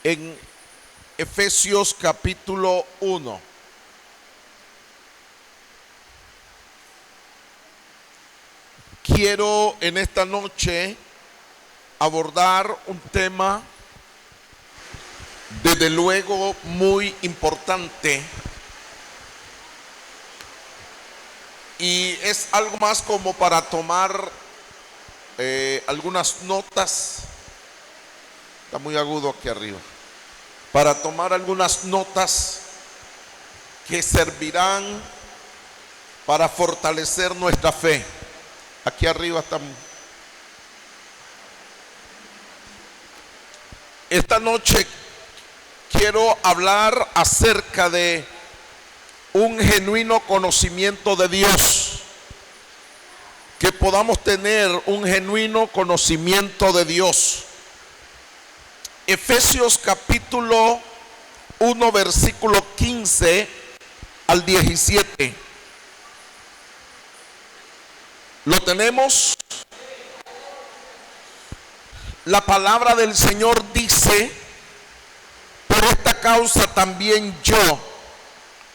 en Efesios capítulo 1. Quiero en esta noche abordar un tema desde luego muy importante, y es algo más como para tomar algunas notas. Está muy agudo aquí arriba. Para tomar algunas notas que servirán para fortalecer nuestra fe. Aquí arriba estamos. Esta noche quiero hablar acerca de un genuino conocimiento de Dios. Que podamos tener un genuino conocimiento de Dios. Efesios capítulo 1, versículo 15 al 17. ¿Lo tenemos? La palabra del Señor dice: por esta causa también yo,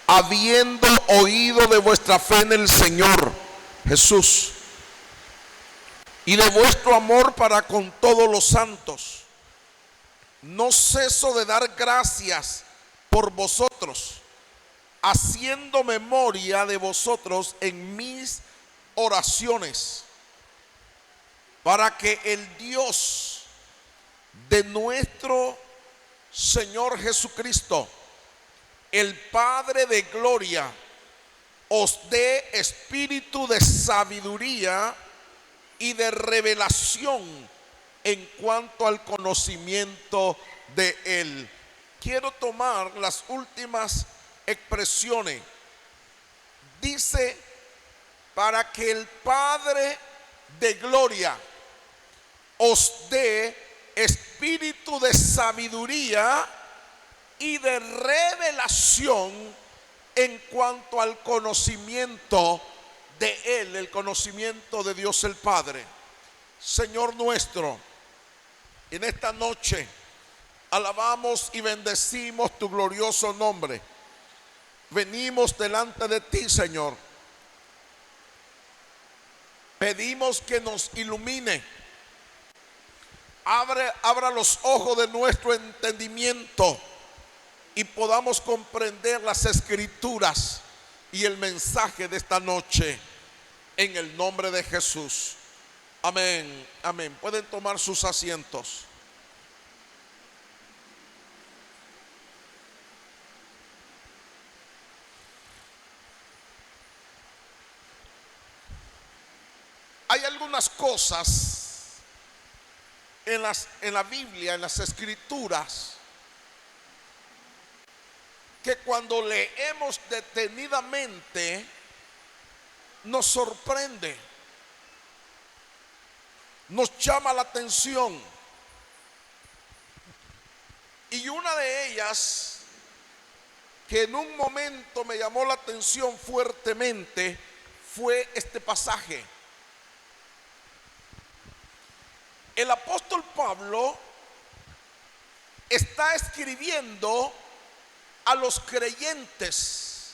habiendo oído de vuestra fe en el Señor Jesús y de vuestro amor para con todos los santos, no ceso de dar gracias por vosotros, haciendo memoria de vosotros en mis oraciones, para que el Dios de nuestro Señor Jesucristo, el Padre de gloria, os dé espíritu de sabiduría y de revelación en cuanto al conocimiento de Él. Quiero tomar las últimas expresiones. Dice: para que el Padre de gloria os dé espíritu de sabiduría y de revelación en cuanto al conocimiento de Él, el conocimiento de Dios el Padre. Señor nuestro, en esta noche alabamos y bendecimos tu glorioso nombre. Venimos delante de ti, Señor. Pedimos que nos ilumine. Abra los ojos de nuestro entendimiento y podamos comprender las escrituras y el mensaje de esta noche, en el nombre de Jesús. Amén, amén. Pueden tomar sus asientos. Hay algunas cosas en la Biblia, en las escrituras, que cuando leemos detenidamente nos sorprende, nos llama la atención. Y una de ellas, que en un momento me llamó la atención fuertemente, fue este pasaje. El apóstol Pablo está escribiendo a los creyentes,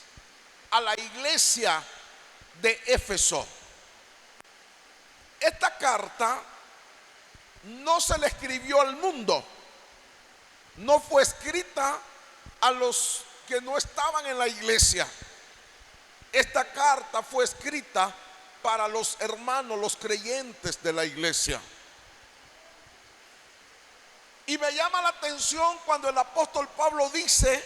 a la iglesia de Éfeso. Esta carta no se le escribió al mundo, no fue escrita a los que no estaban en la iglesia. Esta carta fue escrita para los hermanos, los creyentes de la iglesia. Y me llama la atención cuando el apóstol Pablo dice: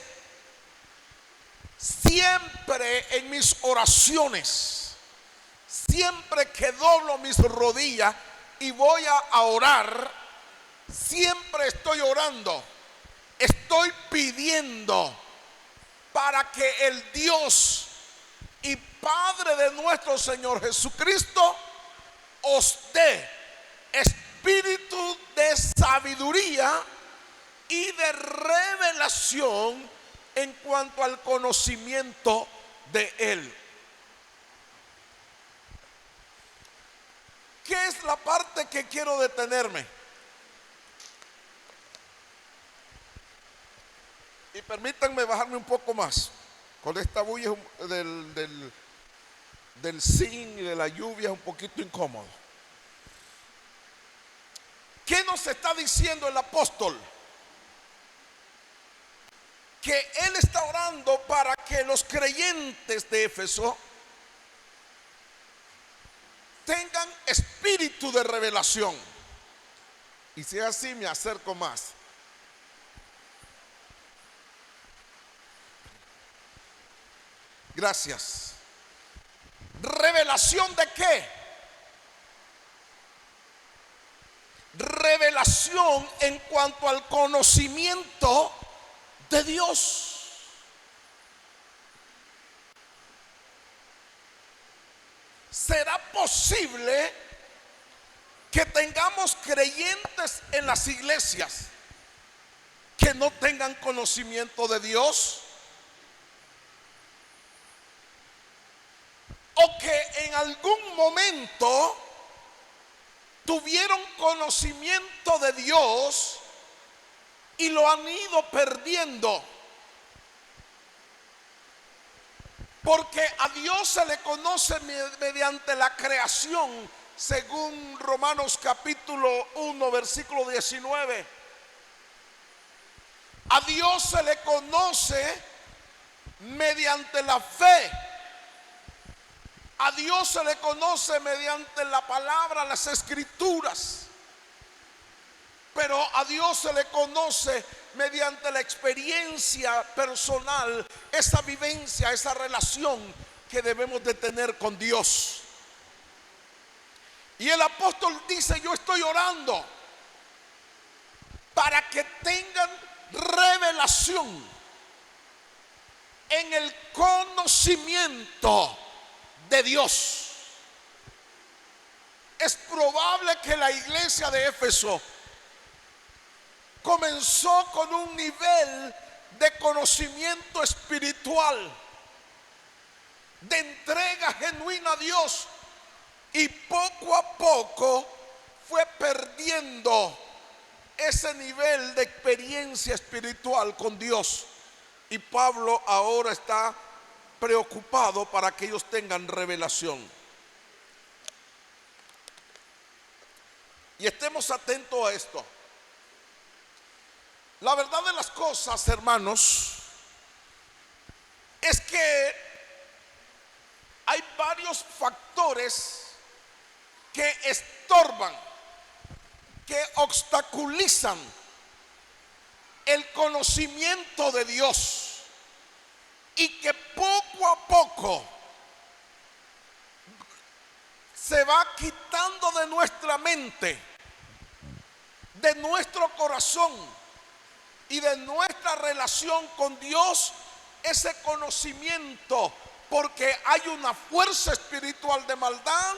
siempre en mis oraciones, siempre que doblo mis rodillas y voy a orar, siempre estoy orando, estoy pidiendo para que el Dios y Padre de nuestro Señor Jesucristo os dé espíritu de sabiduría y de revelación en cuanto al conocimiento de Él. ¿Qué es la parte que quiero detenerme? Y permítanme bajarme un poco más. Con esta bulla del zinc y de la lluvia es un poquito incómodo. ¿Qué nos está diciendo el apóstol? Que él está orando para que los creyentes de Éfeso tengan espíritu de revelación. Y si es así, me acerco más. Gracias. ¿Revelación de qué? Revelación en cuanto al conocimiento de Dios. ¿Será posible que tengamos creyentes en las iglesias que no tengan conocimiento de Dios? ¿O que en algún momento tuvieron conocimiento de Dios y lo han ido perdiendo? Porque a Dios se le conoce mediante la creación, según Romanos capítulo 1, versículo 19. A Dios se le conoce mediante la fe. A Dios se le conoce mediante la palabra, las escrituras. Pero a Dios se le conoce mediante la experiencia personal, esa vivencia, esa relación que debemos de tener con Dios. Y el apóstol dice: yo estoy orando para que tengan revelación en el conocimiento de Dios. Es probable que la iglesia de Éfeso comenzó con un nivel de conocimiento espiritual, de entrega genuina a Dios, y poco a poco fue perdiendo ese nivel de experiencia espiritual con Dios. Y Pablo ahora está preocupado para que ellos tengan revelación. Y estemos atentos a esto. La verdad de las cosas, hermanos, es que hay varios factores que estorban, que obstaculizan el conocimiento de Dios, y que poco a poco se va quitando de nuestra mente, de nuestro corazón y de nuestra relación con Dios ese conocimiento, porque hay una fuerza espiritual de maldad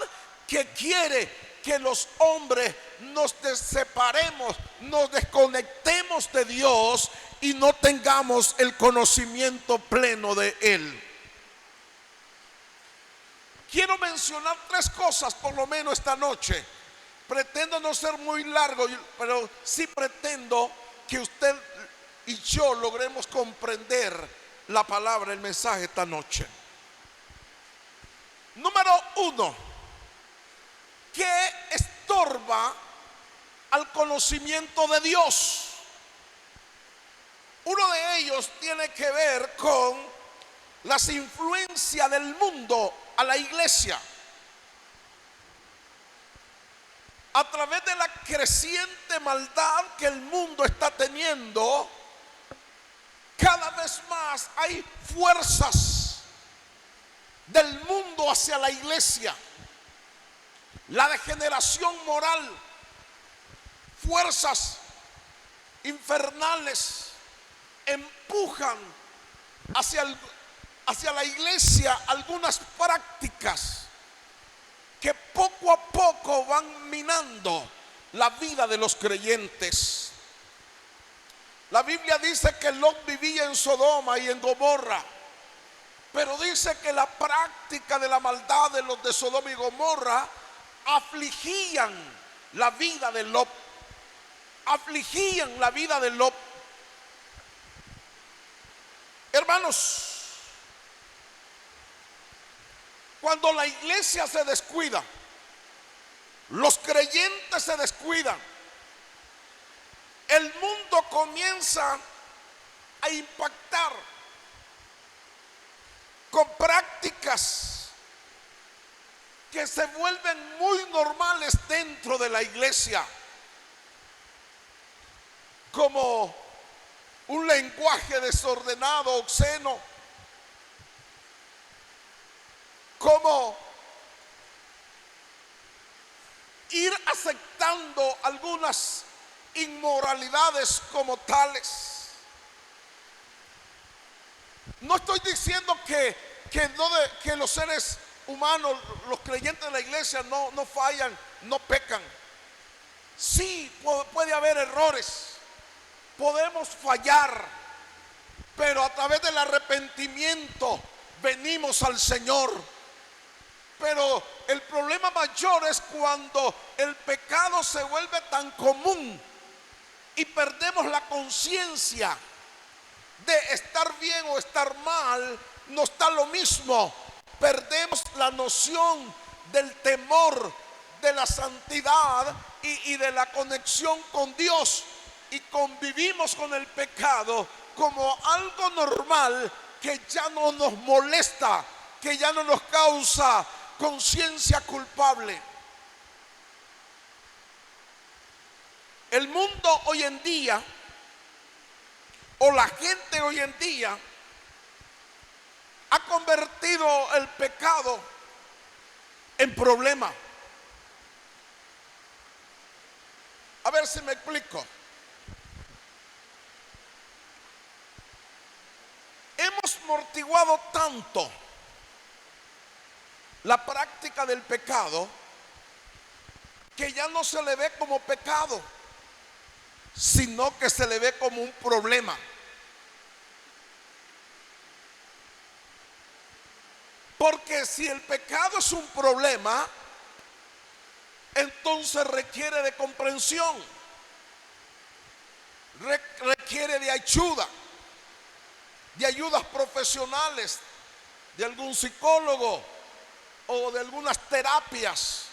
que quiere que los hombres nos separemos, nos desconectemos de Dios y no tengamos el conocimiento pleno de Él. Quiero mencionar 3 cosas por lo menos esta noche. Pretendo no ser muy largo, pero sí pretendo que usted y yo logremos comprender la palabra, el mensaje esta noche. Número 1, ¿qué estorba al conocimiento de Dios? Uno de ellos tiene que ver con las influencias del mundo a la iglesia. A través de la creciente maldad que el mundo está teniendo, cada vez más hay fuerzas del mundo hacia la iglesia. La degeneración moral, fuerzas infernales empujan hacia la iglesia algunas prácticas que poco a poco van minando la vida de los creyentes. La Biblia dice que Lot vivía en Sodoma y en Gomorra, pero dice que la práctica de la maldad de los de Sodoma y Gomorra afligían la vida de Lot. Afligían la vida de Lot. Hermanos, cuando la iglesia se descuida, los creyentes se descuidan, el mundo comienza a impactar con prácticas que se vuelven muy normales dentro de la iglesia, como un lenguaje desordenado, obsceno, como ir aceptando algunas inmoralidades como tales. No estoy diciendo que los seres humanos, los creyentes de la iglesia no fallan, no pecan. Sí, puede haber errores, podemos fallar, pero a través del arrepentimiento venimos al Señor. Pero el problema mayor es cuando el pecado se vuelve tan común y perdemos la conciencia de estar bien o estar mal. No está lo mismo. Perdemos la noción del temor, de la santidad y de la conexión con Dios, y convivimos con el pecado como algo normal que ya no nos molesta, que ya no nos causa conciencia culpable. El mundo hoy en día, o la gente hoy en día, ha convertido el pecado en problema. A ver si me explico. Hemos amortiguado tanto la práctica del pecado que ya no se le ve como pecado, sino que se le ve como un problema. Porque si el pecado es un problema, entonces requiere de comprensión, requiere de ayuda, de ayudas profesionales, de algún psicólogo o de algunas terapias.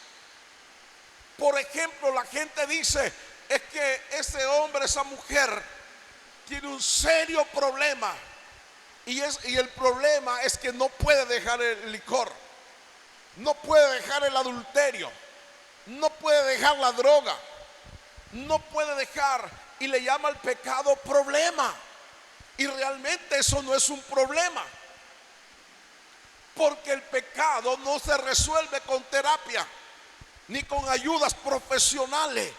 Por ejemplo, la gente dice: es que ese hombre, esa mujer tiene un serio problema, y el problema es que no puede dejar el licor, no puede dejar el adulterio, no puede dejar la droga, no puede dejar, y le llama al pecado problema. Y realmente eso no es un problema, porque el pecado no se resuelve con terapia ni con ayudas profesionales.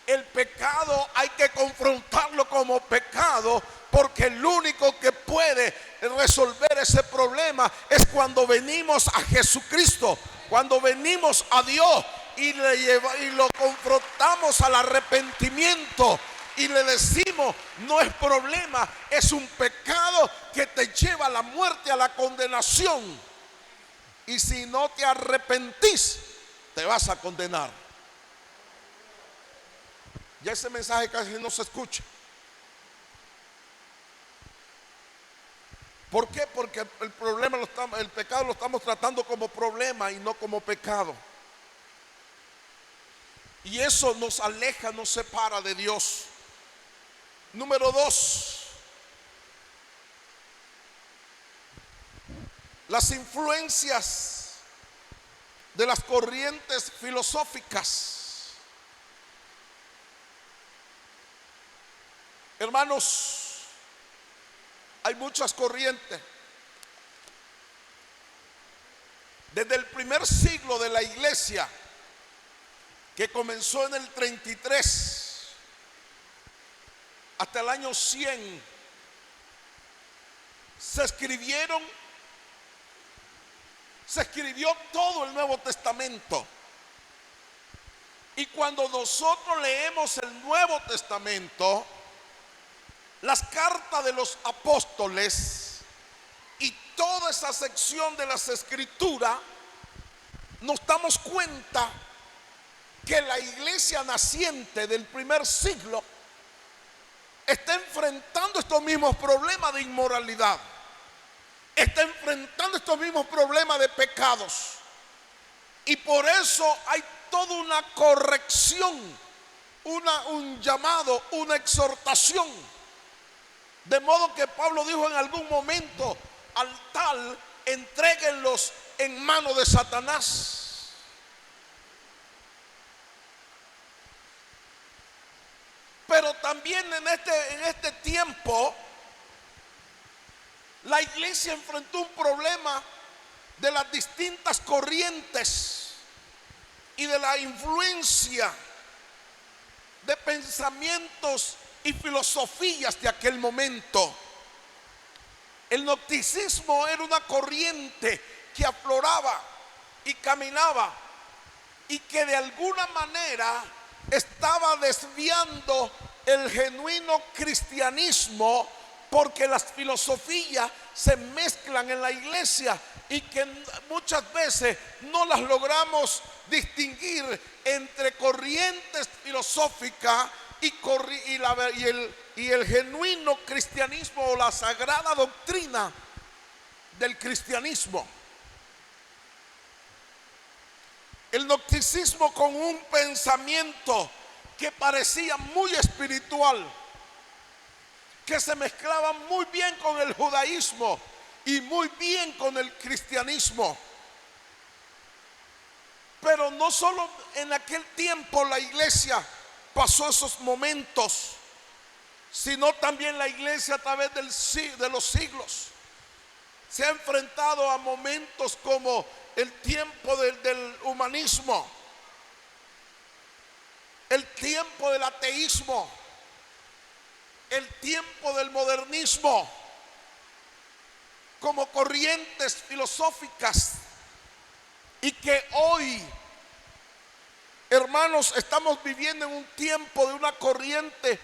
El pecado hay que confrontarlo como pecado, porque el único que puede resolver ese problema es cuando venimos a Jesucristo, cuando venimos a Dios y lo confrontamos al arrepentimiento y le decimos: no es problema, es un pecado que te lleva a la muerte, a la condenación, y si no te arrepentís te vas a condenar. Ya ese mensaje casi no se escucha. ¿Por qué? Porque el pecado lo estamos tratando como problema y no como pecado. Y eso nos aleja, nos separa de Dios. Número 2, las influencias de las corrientes filosóficas. Hermanos, hay muchas corrientes. Desde el primer siglo de la iglesia, que comenzó en el 33 hasta el año 100, se escribió todo el Nuevo Testamento. Y cuando nosotros leemos el Nuevo Testamento, las cartas de los apóstoles y toda esa sección de las Escrituras, nos damos cuenta que la iglesia naciente del primer siglo está enfrentando estos mismos problemas de inmoralidad. está enfrentando estos mismos problemas de pecados. Y por eso hay toda una corrección, un llamado, una exhortación. De modo que Pablo dijo en algún momento: al tal, entréguenlos en mano de Satanás. Pero también en este tiempo, la iglesia enfrentó un problema de las distintas corrientes y de la influencia de pensamientos y filosofías de aquel momento. El gnosticismo era una corriente que afloraba y caminaba y que de alguna manera estaba desviando el genuino cristianismo, porque las filosofías se mezclan en la iglesia y que muchas veces no las logramos distinguir entre corrientes filosóficas y el genuino cristianismo o la sagrada doctrina del cristianismo. El gnosticismo, con un pensamiento que parecía muy espiritual, que se mezclaba muy bien con el judaísmo y muy bien con el cristianismo. Pero no solo en aquel tiempo la iglesia pasó esos momentos, sino también la iglesia a través de los siglos se ha enfrentado a momentos como el tiempo del humanismo, el tiempo del ateísmo, el tiempo del modernismo, como corrientes filosóficas. Y que hoy, hermanos, estamos viviendo en un tiempo de una corriente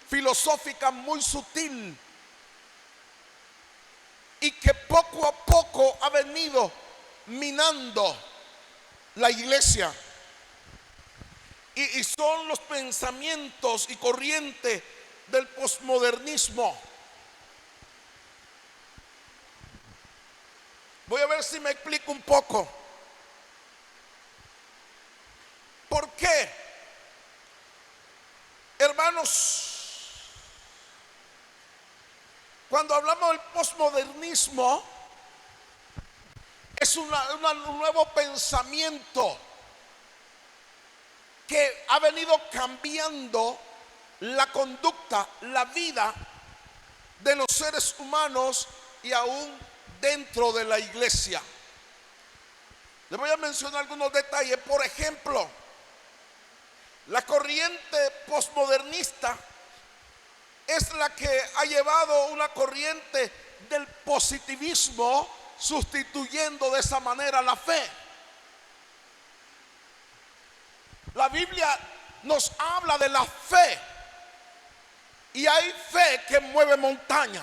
filosófica muy sutil y que poco a poco ha venido minando la iglesia. Y son los pensamientos y corrientes del posmodernismo. Voy a ver si me explico un poco. ¿Por qué? Hermanos, cuando hablamos del posmodernismo, es un nuevo pensamiento que ha venido cambiando la conducta, la vida de los seres humanos y aún dentro de la iglesia. Les voy a mencionar algunos detalles. Por ejemplo, la corriente posmodernista es la que ha llevado una corriente del positivismo, sustituyendo de esa manera la fe. La Biblia nos habla de la fe, y hay fe que mueve montaña,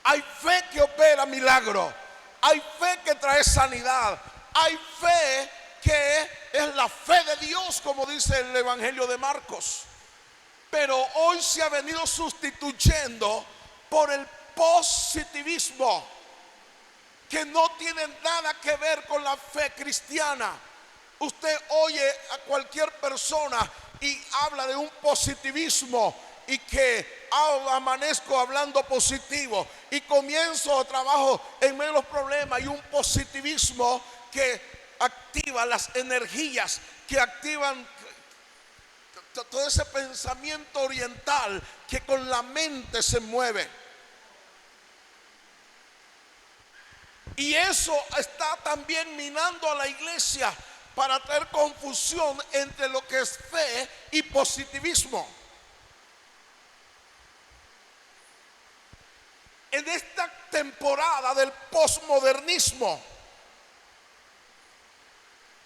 hay fe que opera milagro, hay fe que trae sanidad, hay fe que es la fe de Dios, como dice el Evangelio de Marcos. Pero hoy se ha venido sustituyendo por el positivismo, que no tiene nada que ver con la fe cristiana. Usted oye a cualquier persona y habla de un positivismo, y que amanezco hablando positivo y comienzo trabajo en medio de los problemas, y un positivismo que activa las energías, que activan todo ese pensamiento oriental que con la mente se mueve. Y eso está también minando a la iglesia para traer confusión entre lo que es fe y positivismo. En esta temporada del posmodernismo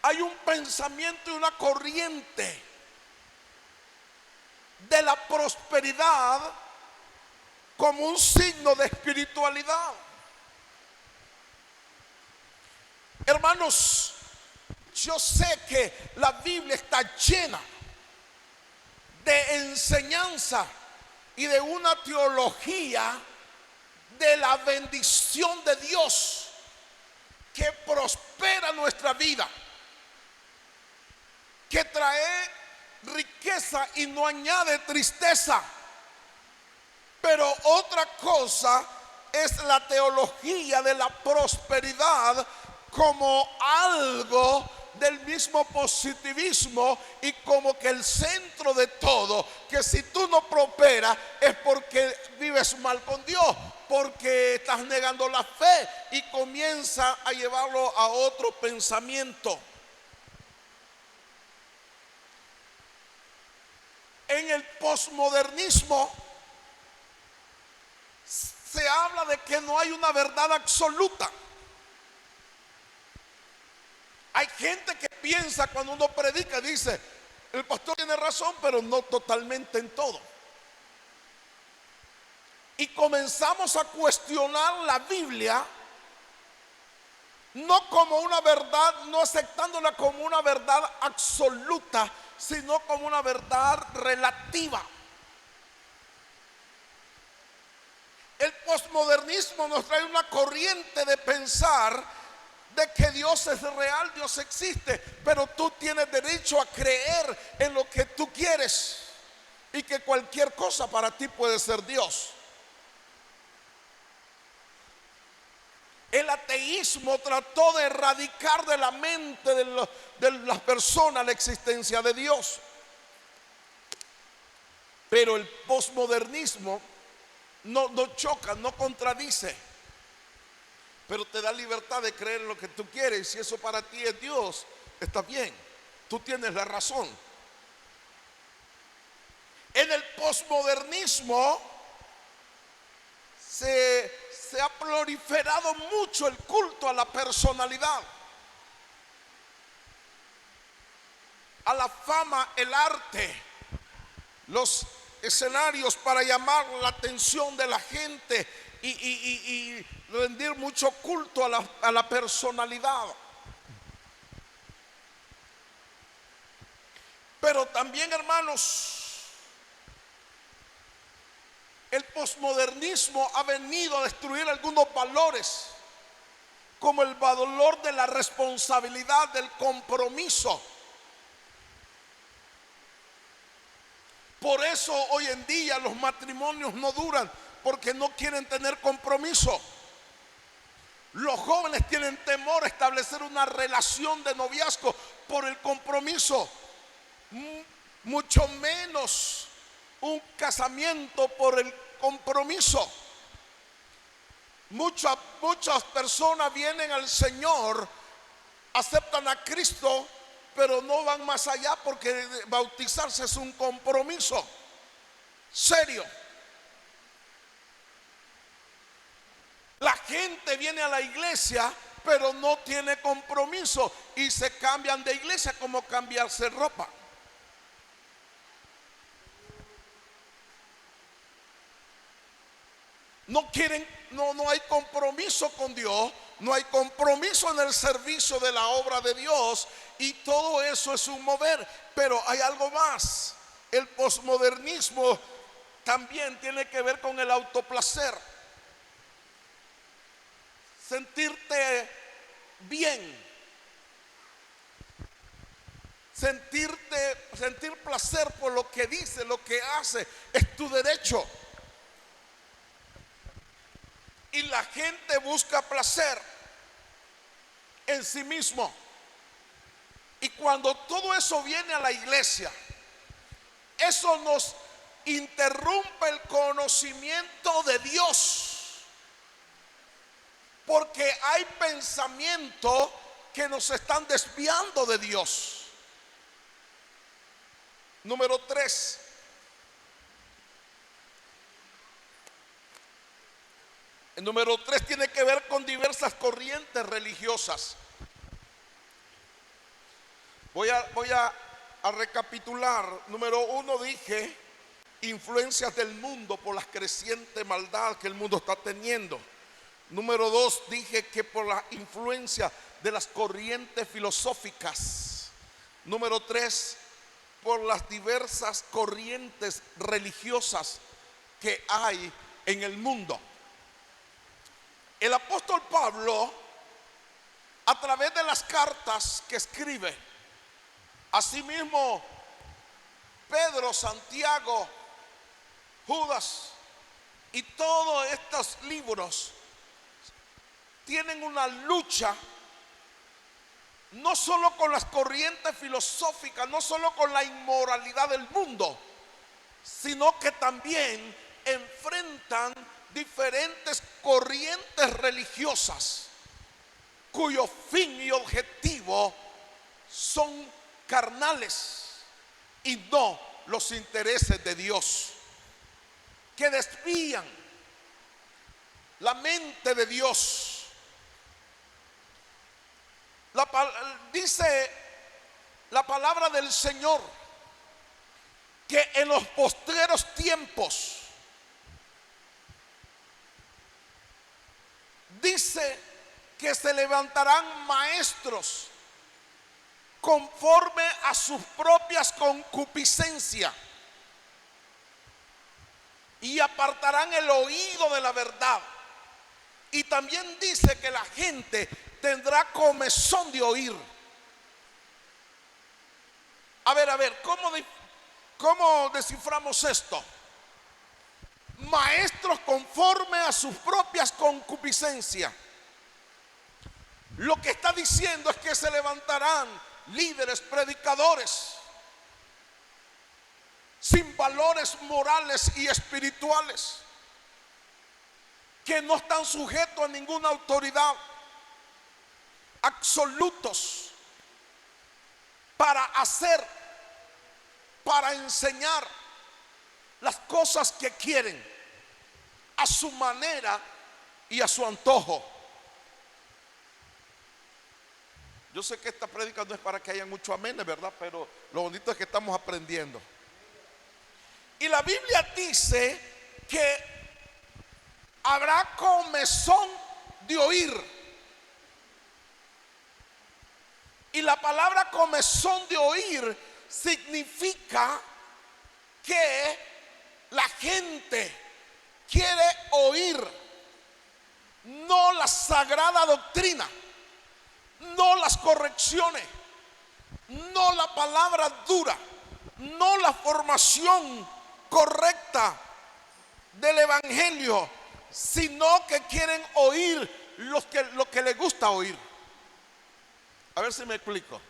hay un pensamiento y una corriente de la prosperidad como un signo de espiritualidad. Hermanos, yo sé que la Biblia está llena de enseñanza y de una teología de la bendición de Dios que prospera nuestra vida, que trae riqueza y no añade tristeza. Pero otra cosa es la teología de la prosperidad como algo del mismo positivismo y como que el centro de todo, que si tú no prosperas es porque vives mal con Dios, porque estás negando la fe, y comienza a llevarlo a otro pensamiento. En el posmodernismo se habla de que no hay una verdad absoluta. Hay gente que piensa, cuando uno predica, dice, el pastor tiene razón, pero no totalmente en todo. Y comenzamos a cuestionar la Biblia, no como una verdad, no aceptándola como una verdad absoluta, sino como una verdad relativa. El posmodernismo nos trae una corriente de pensar de que Dios es real, Dios existe, pero tú tienes derecho a creer en lo que tú quieres y que cualquier cosa para ti puede ser Dios. El ateísmo trató de erradicar de la mente de las personas la existencia de Dios, pero el posmodernismo no choca, no contradice, pero te da libertad de creer en lo que tú quieres. Si eso para ti es Dios, está bien, tú tienes la razón. En el posmodernismo se ha proliferado mucho el culto a la personalidad, a la fama, el arte, los escenarios para llamar la atención de la gente y rendir mucho culto a la personalidad. Pero también, hermanos, el posmodernismo ha venido a destruir algunos valores, como el valor de la responsabilidad, del compromiso. Por eso hoy en día los matrimonios no duran, porque no quieren tener compromiso. Los jóvenes tienen temor a establecer una relación de noviazgo por el compromiso, mucho menos un casamiento por el compromiso. Muchas personas vienen al Señor, aceptan a Cristo, pero no van más allá, porque bautizarse es un compromiso serio. La gente viene a la iglesia, pero no tiene compromiso, y se cambian de iglesia como cambiarse ropa. No quieren, no hay compromiso con Dios, no hay compromiso en el servicio de la obra de Dios, y todo eso es un mover. Pero hay algo más. El posmodernismo también tiene que ver con el autoplacer. Sentirte bien, sentir placer por lo que dice, lo que hace, es tu derecho. Y la gente busca placer en sí mismo. Y cuando todo eso viene a la iglesia, eso nos interrumpe el conocimiento de Dios, porque hay pensamientos que nos están desviando de Dios. Número 3. El número 3 tiene que ver con diversas corrientes religiosas. Voy a recapitular. Número 1, dije influencias del mundo por la creciente maldad que el mundo está teniendo. Número 2, dije que por la influencia de las corrientes filosóficas. Número 3, por las diversas corrientes religiosas que hay en el mundo. El apóstol Pablo, a través de las cartas que escribe, asimismo Pedro, Santiago, Judas y todos estos libros tienen una lucha no solo con las corrientes filosóficas, no solo con la inmoralidad del mundo, sino que también enfrentan diferentes corrientes religiosas cuyo fin y objetivo son carnales y no los intereses de Dios, que desvían la mente de Dios. Dice la palabra del Señor que en los postreros tiempos, dice que se levantarán maestros conforme a sus propias concupiscencias y apartarán el oído de la verdad. Y también dice que la gente tendrá comezón de oír. A ver, ¿cómo desciframos esto? Maestros conforme a sus propias concupiscencias. Lo que está diciendo es que se levantarán líderes, predicadores, sin valores morales y espirituales, que no están sujetos a ninguna autoridad, absolutos, para hacer, para enseñar las cosas que quieren, a su manera y a su antojo. Yo sé que esta prédica no es para que haya mucho aménes, ¿verdad? Pero lo bonito es que estamos aprendiendo. Y la Biblia dice que habrá comezón de oír. Y la palabra comezón de oír significa que la gente quiere oír no la sagrada doctrina, no las correcciones, no la palabra dura, no la formación correcta del evangelio, sino que quieren oír lo que les gusta oír. A ver si me explico.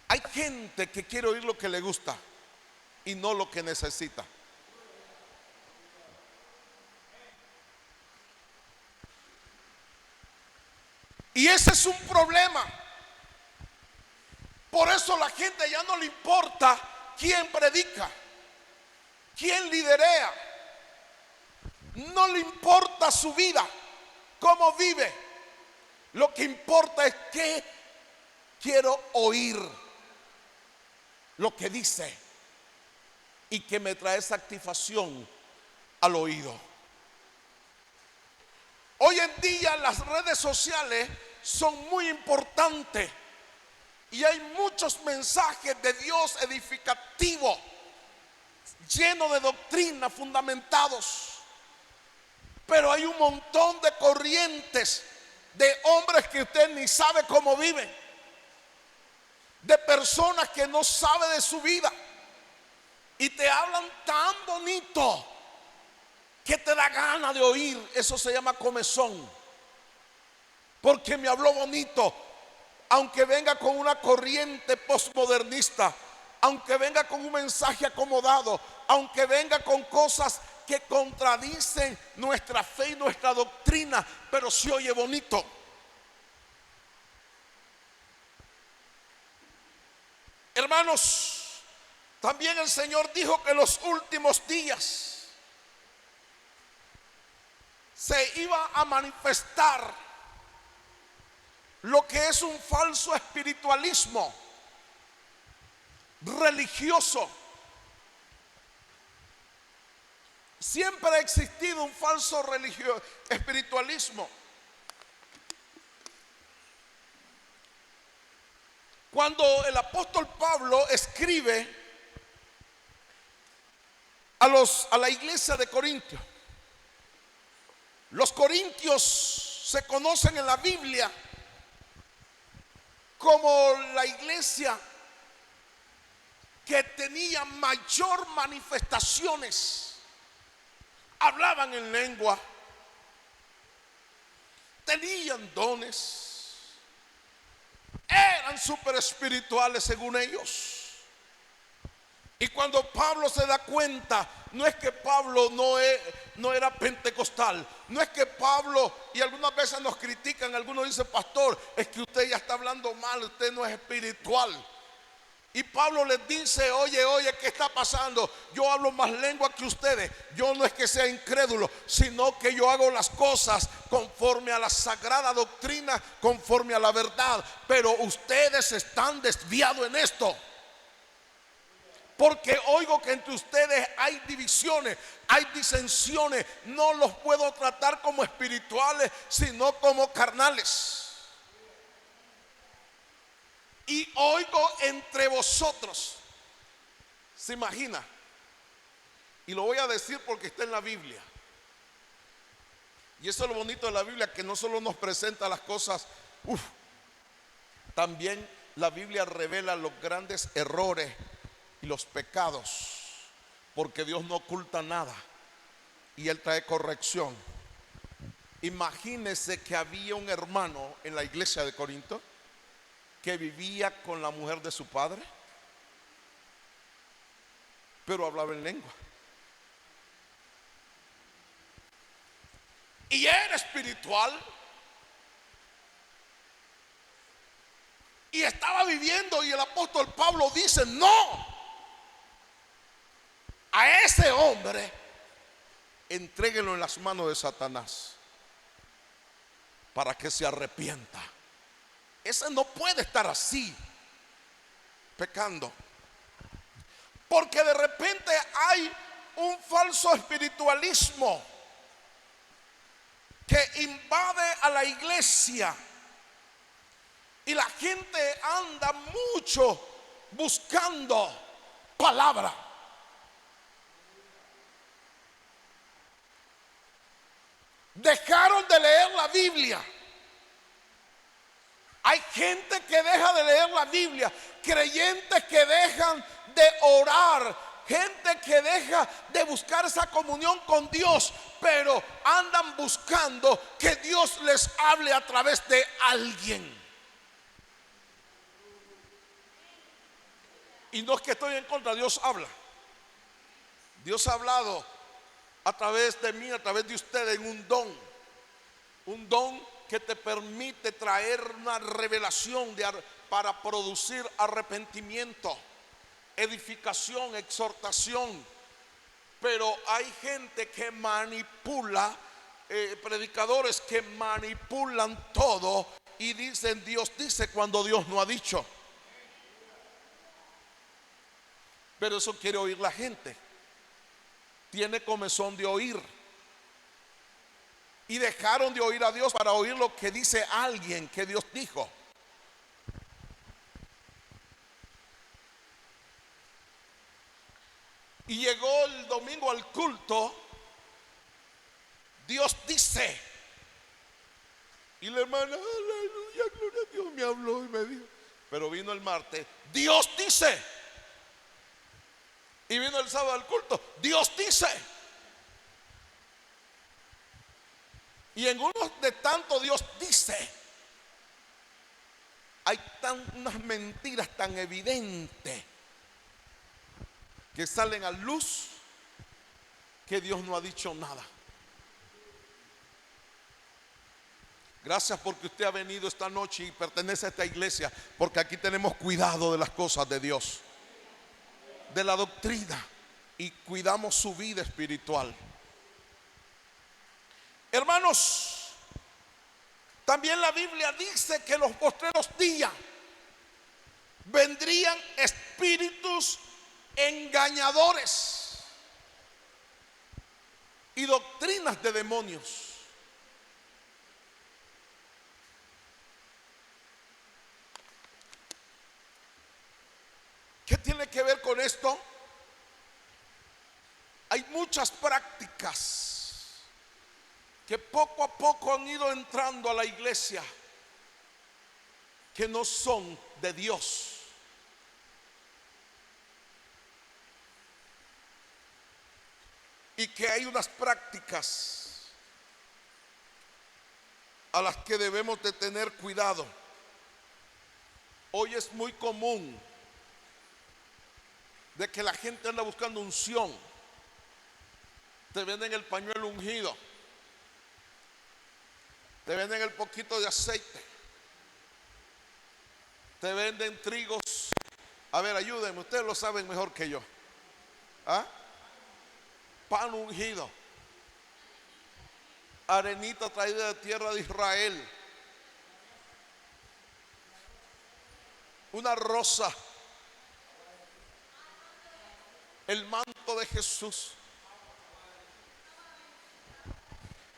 Hay gente que quiere oír lo que le gusta y no lo que necesita. Y ese es un problema. Por eso la gente ya no le importa quién predica, quién liderea. No le importa su vida, cómo vive. Lo que importa es que quiero oír lo que dice y que me trae satisfacción al oído. Hoy en día las redes sociales son muy importantes y hay muchos mensajes de Dios edificativos, llenos de doctrina, fundamentados. Pero hay un montón de corrientes de hombres que usted ni sabe cómo viven, de personas que no sabe de su vida y te hablan tan bonito que te da ganas de oír. Eso se llama comezón, porque me habló bonito, aunque venga con una corriente postmodernista, aunque venga con un mensaje acomodado, aunque venga con cosas que contradicen nuestra fe y nuestra doctrina, pero se oye bonito. Hermanos, también el Señor dijo que en los últimos días se iba a manifestar lo que es un falso espiritualismo religioso. Siempre ha existido un falso espiritualismo. Cuando el apóstol Pablo escribe a la iglesia de Corintios, Los corintios se conocen en la Biblia como la iglesia que tenía mayor manifestaciones. Hablaban en lengua, tenían dones, eran súper espirituales según ellos. Y cuando Pablo se da cuenta, no es que Pablo no era pentecostal, no es que Pablo, y algunas veces nos critican, algunos dicen, pastor, es que usted ya está hablando mal, usted no es espiritual. Y Pablo les dice, oye, ¿qué está pasando? Yo hablo más lengua que ustedes. Yo no es que sea incrédulo, sino que yo hago las cosas conforme a la sagrada doctrina, conforme a la verdad. Pero ustedes están desviados en esto. Porque oigo que entre ustedes hay divisiones, hay disensiones. No los puedo tratar como espirituales, sino como carnales. Y oigo entre vosotros. ¿Se imagina? Y lo voy a decir porque está en la Biblia. Y eso es lo bonito de la Biblia, que no solo nos presenta las cosas, también la Biblia revela los grandes errores y los pecados, porque Dios no oculta nada y Él trae corrección. Imagínese que había un hermano en la iglesia de Corinto que vivía con la mujer de su padre, pero hablaba en lengua y era espiritual y estaba viviendo, y el apóstol Pablo dice, no, a ese hombre entréguenlo en las manos de Satanás para que se arrepienta. Ese no puede estar así pecando, porque de repente hay un falso espiritualismo que invade a la iglesia y la gente anda mucho buscando palabra. Dejaron de leer la Biblia. Hay gente que deja de leer la Biblia, creyentes que dejan de orar, gente que deja de buscar esa comunión con Dios, pero andan buscando que Dios les hable a través de alguien. Y no es que estoy en contra, Dios habla. Dios ha hablado a través de mí, a través de ustedes, en un don que te permite traer una revelación para producir arrepentimiento, edificación, exhortación. Pero hay gente que manipula, predicadores que manipulan todo y dicen Dios dice cuando Dios no ha dicho. Pero eso quiere oír la gente. Tiene comezón de oír. Y dejaron de oír a Dios para oír lo que dice alguien que Dios dijo. Y llegó el domingo al culto, Dios dice. Y la hermana, aleluya, gloria a Dios, me habló y me dijo. Pero vino el martes, Dios dice. Y vino el sábado al culto, Dios dice. Y en uno de tanto Dios dice, hay unas mentiras tan evidentes que salen a luz que Dios no ha dicho nada. Gracias porque usted ha venido esta noche y pertenece a esta iglesia, porque aquí tenemos cuidado de las cosas de Dios, de la doctrina, y cuidamos su vida espiritual. Hermanos, también la Biblia dice que en los postreros días vendrían espíritus engañadores y doctrinas de demonios. ¿Qué tiene que ver con esto? Hay muchas prácticas que poco a poco han ido entrando a la iglesia, que no son de Dios. Y que hay unas prácticas a las que debemos de tener cuidado. Hoy es muy común de que la gente anda buscando unción. Te venden el pañuelo ungido, te venden el poquito de aceite, te venden trigos. A ver, ayúdenme, ustedes lo saben mejor que yo. ¿Ah? Pan ungido, arenita traída de tierra de Israel, una rosa, el manto de Jesús.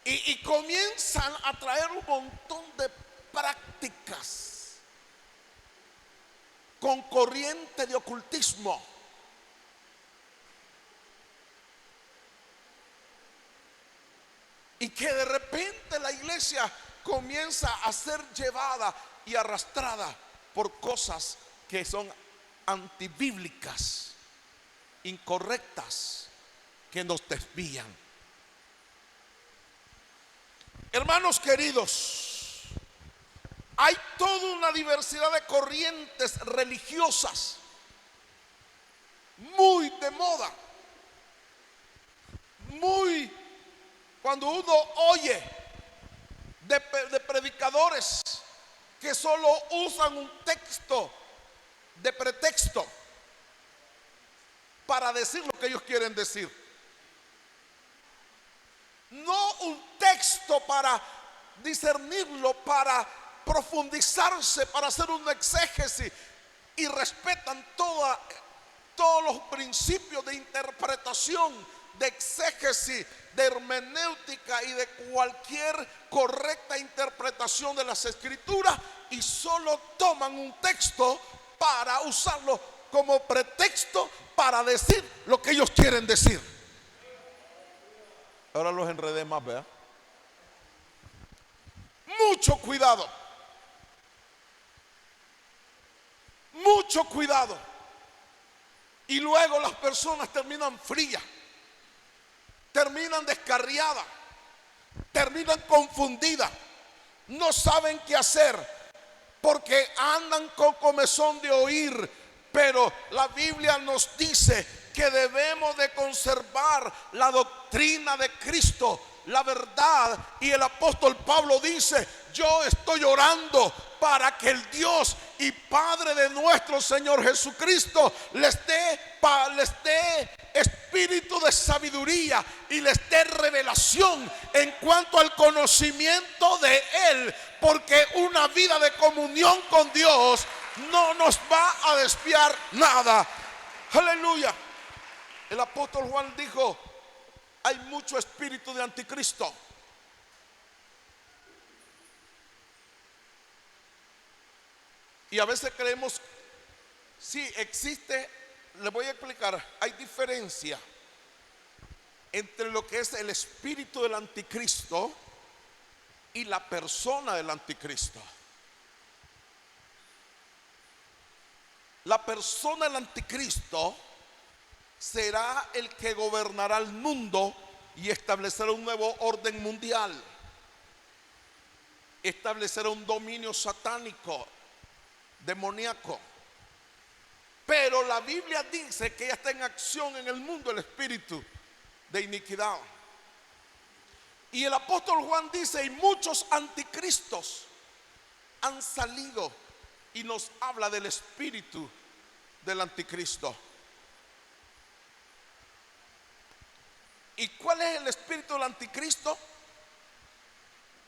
Y comienzan a traer un montón de prácticas con corriente de ocultismo. Y que de repente la iglesia comienza a ser llevada y arrastrada por cosas que son antibíblicas, incorrectas, que nos desvían. Hermanos queridos, hay toda una diversidad de corrientes religiosas muy de moda, muy, cuando uno oye de predicadores que solo usan un texto de pretexto para decir lo que ellos quieren decir, no un texto para discernirlo, para profundizarse, para hacer un exégesis, y respetan todos los principios de interpretación, de exégesis, de hermenéutica y de cualquier correcta interpretación de las escrituras, y solo toman un texto para usarlo como pretexto para decir lo que ellos quieren decir. Ahora los enredé más, ¿verdad? Mucho cuidado. Mucho cuidado. Y luego las personas terminan frías, terminan descarriadas, terminan confundidas, no saben qué hacer, porque andan con comezón de oír. Pero la Biblia nos dice que debemos de conservar la doctrina de Cristo, la verdad. Y el apóstol Pablo dice: yo estoy orando para que el Dios y Padre de nuestro Señor Jesucristo les dé espíritu de sabiduría y les dé revelación en cuanto al conocimiento de Él, porque una vida de comunión con Dios no nos va a desviar nada. Aleluya. El apóstol Juan dijo: hay mucho espíritu de anticristo. Y a veces creemos, sí, existe. Les voy a explicar, hay diferencia entre lo que es el espíritu del anticristo y la persona del anticristo. La persona del anticristo será el que gobernará el mundo y establecerá un nuevo orden mundial, establecerá un dominio satánico, demoníaco. Pero la Biblia dice que ya está en acción en el mundo el espíritu de iniquidad. Y el apóstol Juan dice: y muchos anticristos han salido, y nos habla del espíritu del anticristo. ¿Y cuál es el espíritu del anticristo?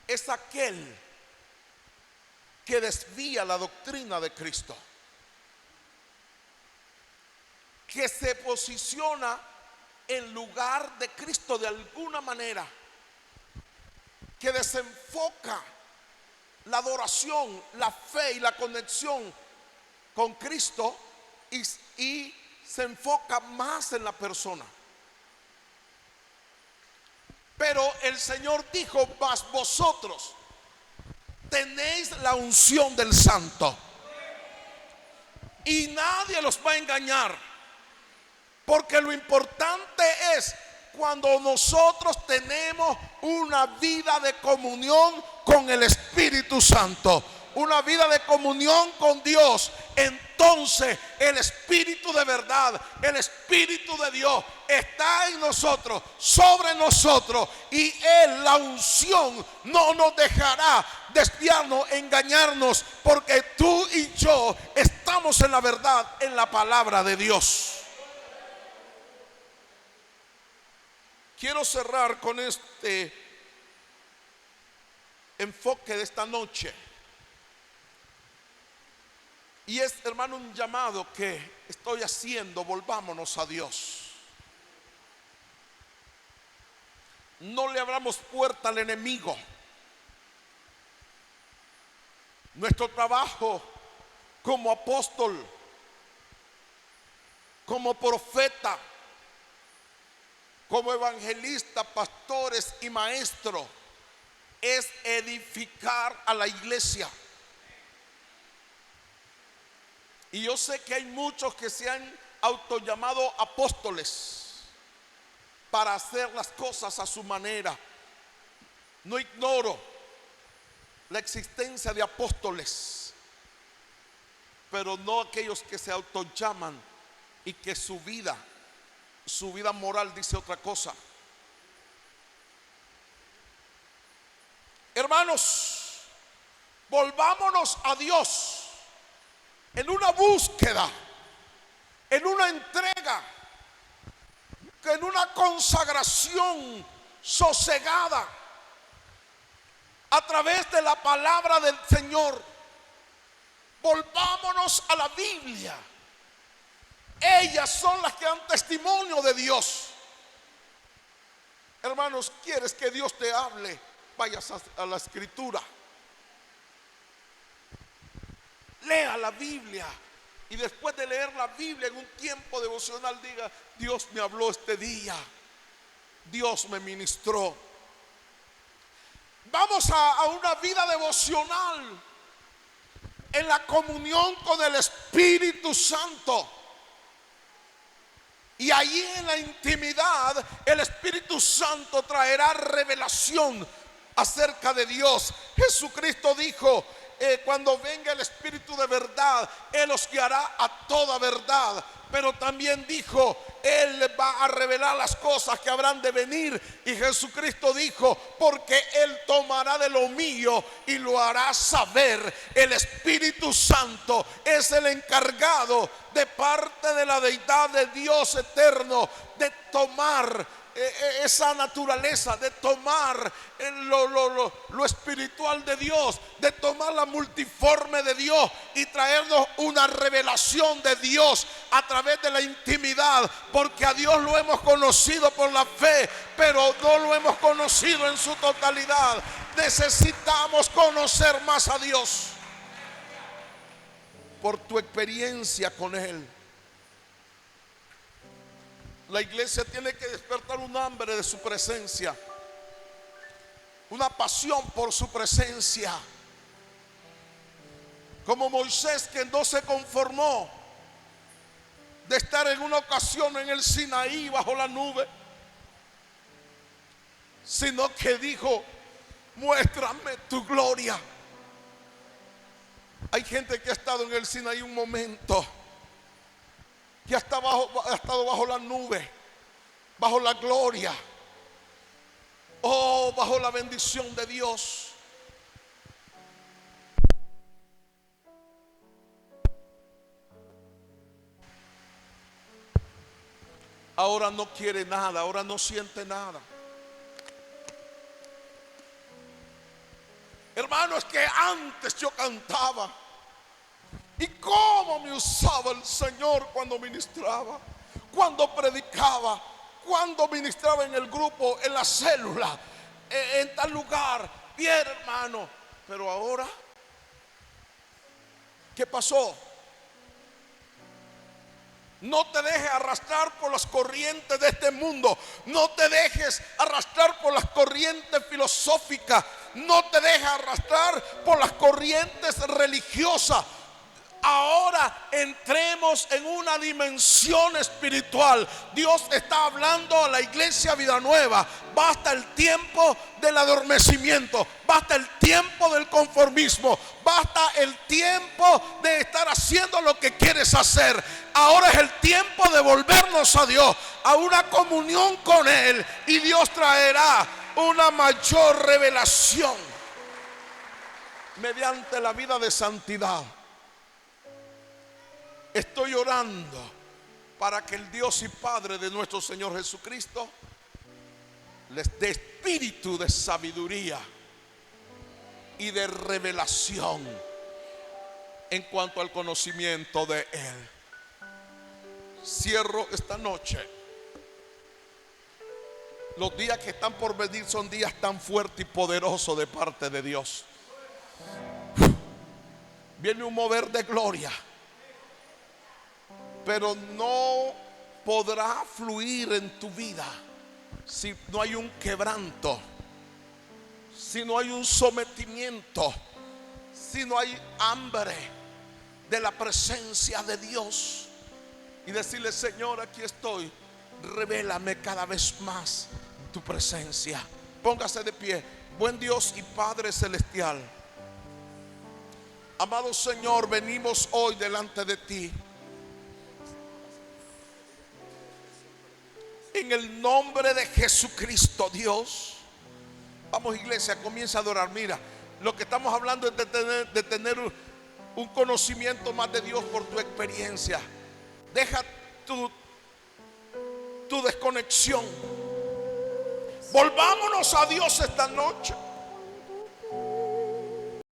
Es aquel que desvía la doctrina de Cristo, que se posiciona en lugar de Cristo de alguna manera, que desenfoca la adoración, la fe y la conexión con Cristo, y se enfoca más en la persona. Pero el Señor dijo: mas vosotros tenéis la unción del Santo, y nadie los va a engañar, porque lo importante es cuando nosotros tenemos una vida de comunión con el Espíritu Santo, una vida de comunión con Dios. Entonces el Espíritu de verdad, el Espíritu de Dios está en nosotros, sobre nosotros, y Él, la unción, no nos dejará desviarnos, engañarnos, porque tú y yo estamos en la verdad, en la palabra de Dios. Quiero cerrar con este enfoque de esta noche. Y es, hermano, un llamado que estoy haciendo: volvámonos a Dios. No le abramos puerta al enemigo. Nuestro trabajo como apóstol, como profeta, como evangelista, pastores y maestros, es edificar a la iglesia. Y yo sé que hay muchos que se han autollamado apóstoles para hacer las cosas a su manera. No ignoro la existencia de apóstoles, pero no aquellos que se autollaman y que su vida moral dice otra cosa. Hermanos, volvámonos a Dios en una búsqueda, en una entrega, en una consagración sosegada a través de la palabra del Señor. Volvámonos a la Biblia. Ellas son las que dan testimonio de Dios. Hermanos, ¿quieres que Dios te hable? Vayas a la Escritura. Lea la Biblia, y después de leer la Biblia en un tiempo devocional diga: Dios me habló este día, Dios me ministró. Vamos a una vida devocional en la comunión con el Espíritu Santo. Y allí en la intimidad el Espíritu Santo traerá revelación acerca de Dios. Jesucristo dijo: cuando venga el Espíritu de verdad, Él os guiará a toda verdad. Pero también dijo: Él va a revelar las cosas que habrán de venir. Y Jesucristo dijo: porque Él tomará de lo mío y lo hará saber. El Espíritu Santo es el encargado, de parte de la deidad de Dios eterno, de tomar esa naturaleza, de tomar lo espiritual de Dios, de tomar la multiforme de Dios y traernos una revelación de Dios a través de la intimidad. Porque a Dios lo hemos conocido por la fe, pero no lo hemos conocido en su totalidad. Necesitamos conocer más a Dios por tu experiencia con Él. La iglesia tiene que despertar un hambre de su presencia, una pasión por su presencia. Como Moisés, que no se conformó de estar en una ocasión en el Sinaí bajo la nube, sino que dijo: muéstrame tu gloria. Hay gente que ha estado en el Sinaí un momento, que ha estado bajo la nube, bajo la gloria, bajo la bendición de Dios. Ahora no quiere nada, ahora no siente nada. Hermano, es que antes yo cantaba, y cómo me usaba el Señor cuando ministraba, cuando predicaba, cuando ministraba en el grupo, en la célula, en tal lugar. Bien, hermano, pero ahora, ¿qué pasó? No te dejes arrastrar por las corrientes de este mundo. No te dejes arrastrar por las corrientes filosóficas. No te dejes arrastrar por las corrientes religiosas. Ahora entremos en una dimensión espiritual. Dios está hablando a la iglesia Vida Nueva. Basta el tiempo del adormecimiento. Basta el tiempo del conformismo. Basta el tiempo de estar haciendo lo que quieres hacer. Ahora es el tiempo de volvernos a Dios, a una comunión con Él. Y Dios traerá una mayor revelación mediante la vida de santidad. Estoy orando para que el Dios y Padre de nuestro Señor Jesucristo les dé espíritu de sabiduría y de revelación en cuanto al conocimiento de Él. Cierro esta noche. Los días que están por venir son días tan fuertes y poderosos de parte de Dios. Viene un mover de gloria, pero no podrá fluir en tu vida si no hay un quebranto, si no hay un sometimiento, si no hay hambre de la presencia de Dios. Y decirle: Señor, aquí estoy, revélame cada vez más tu presencia. Póngase de pie. Buen Dios y Padre celestial, amado Señor, venimos hoy delante de ti en el nombre de Jesucristo, Dios. Vamos, iglesia, comienza a adorar. Mira, lo que estamos hablando es de tener un conocimiento más de Dios por tu experiencia. Deja tu desconexión. Volvámonos a Dios esta noche.